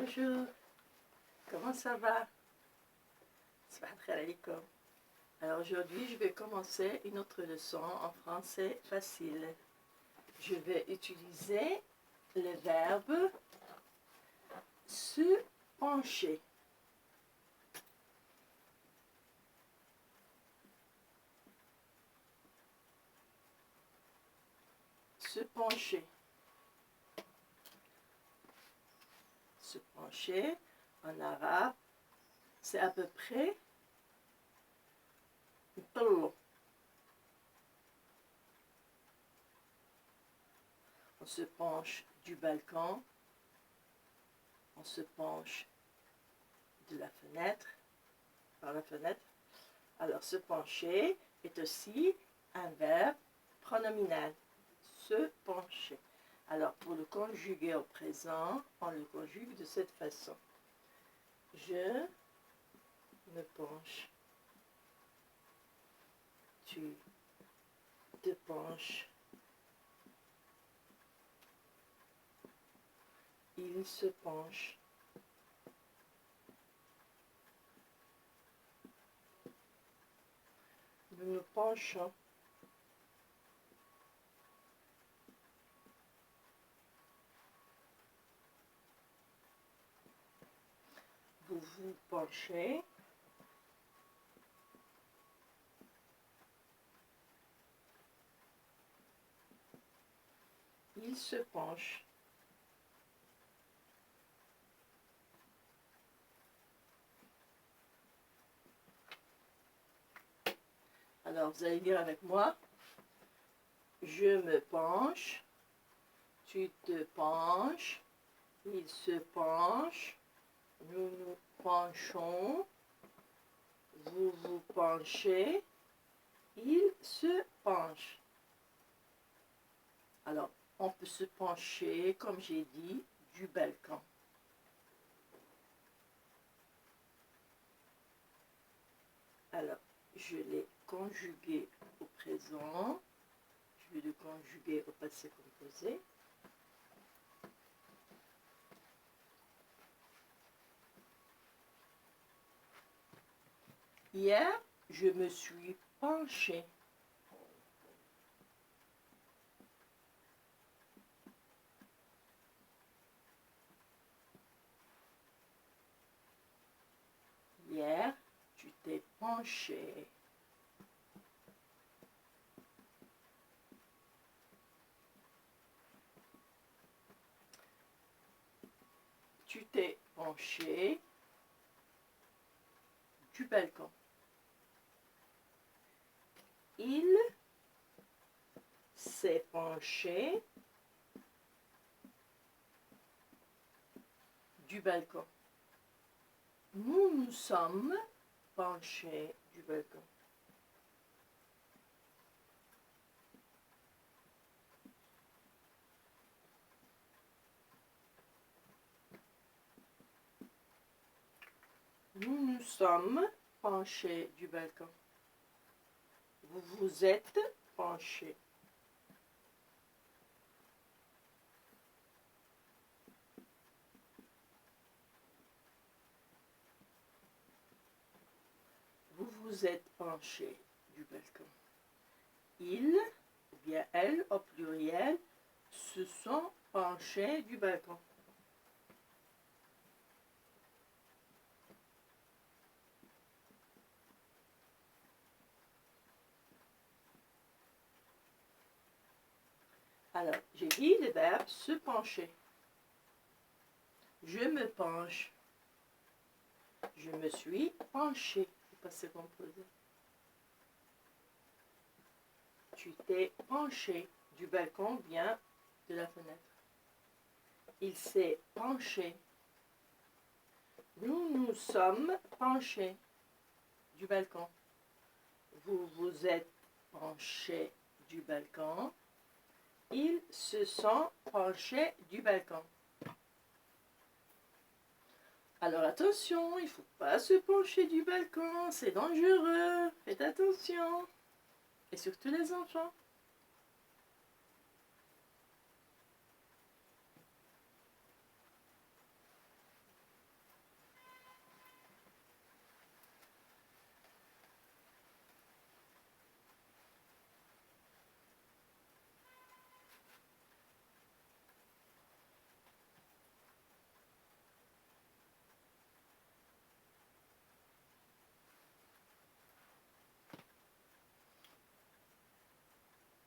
Bonjour, comment ça va? Salam alaikum. Alors aujourd'hui, je vais commencer une autre leçon en français facile. Je vais utiliser le verbe se pencher. Se pencher. Se pencher, en arabe, c'est à peu près طلو. On se penche du balcon, on se penche de la fenêtre, par la fenêtre. Alors se pencher est aussi un verbe pronominal, se pencher. Alors pour le conjuguer au présent, on le conjugue de cette façon. Je me penche. Tu te penches. Il se penche. Nous nous penchons. Vous vous penchez. Il se penche. Alors, vous allez dire avec moi, je me penche, tu te penches, il se penche, nous nous penchons, vous vous penchez, il se penche. Alors, on peut se pencher, comme j'ai dit, du balcon. Alors, je l'ai conjugué au présent. Je vais le conjuguer au passé composé. Hier, je me suis penchée. Hier, tu t'es penché. Tu t'es penché du balcon. Il s'est penché du balcon. Nous nous sommes penchés du balcon. Nous nous sommes penchés du balcon. Vous vous êtes penchés. Vous vous êtes penchés du balcon. Ils, ou bien elles au pluriel, se sont penchés du balcon. Alors, j'ai dit le verbe se pencher. Je me penche. Je me suis penché. Passé composé. Tu t'es penché du balcon, bien de la fenêtre. Il s'est penché. Nous nous sommes penchés du balcon. Vous vous êtes penchés du balcon. Ils se sont penchés du balcon. Alors attention, il ne faut pas se pencher du balcon, c'est dangereux. Faites attention. Et surtout les enfants.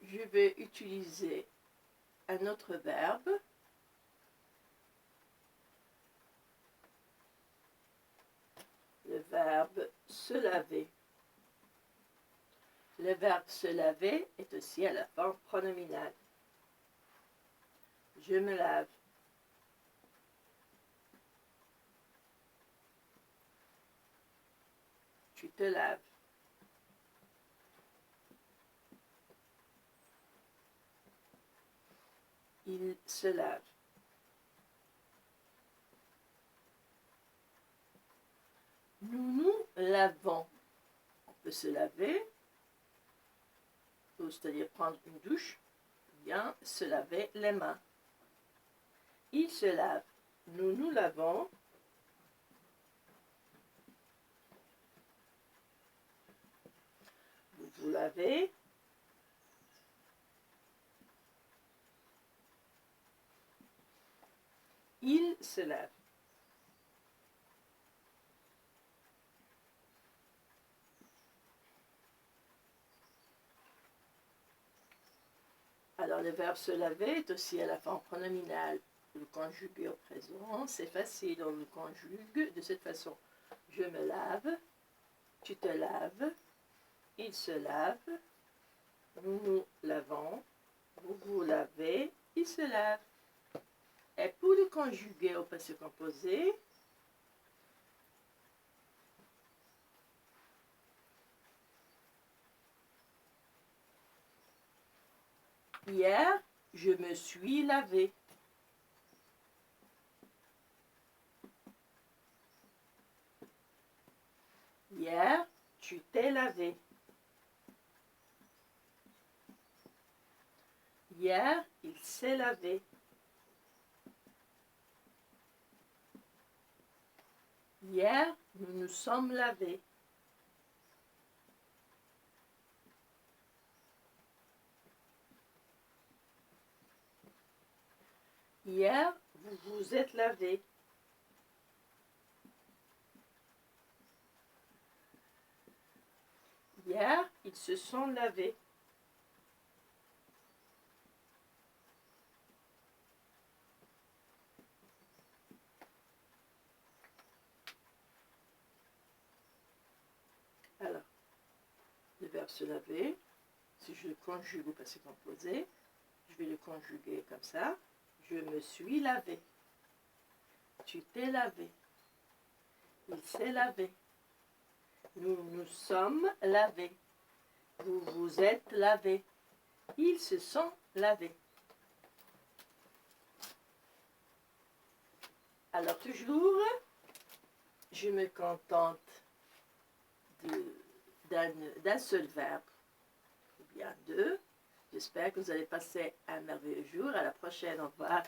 je vais utiliser un autre verbe. Le verbe se laver. Le verbe se laver est aussi à la forme pronominale. Je me lave. Tu te laves. Il se lave. Nous nous lavons. On peut se laver, c'est-à-dire prendre une douche, ou bien se laver les mains. Il se lave. Nous nous lavons. Vous vous lavez. Il se lave. Alors, le verbe se laver est aussi à la forme pronominale. Le conjuguer au présent, c'est facile, on le conjugue de cette façon. Je me lave, tu te laves, il se lave, nous nous lavons, vous vous lavez, il se lave. Et pour le conjuguer au passé composé, hier, je me suis lavé. Hier, tu t'es lavé. Hier, il s'est lavé. Hier, nous nous sommes lavés. Hier, vous vous êtes lavé. Hier, ils se sont lavés. Alors, le verbe se laver, si je le conjugue au passé composé, je vais le conjuguer comme ça. Je me suis lavé. Tu t'es lavé. Il s'est lavé. Nous nous sommes lavés. Vous vous êtes lavés. Ils se sont lavés. Alors toujours, je me contente d'un seul verbe, ou bien deux. J'espère que vous allez passer un merveilleux jour. À la prochaine, au revoir.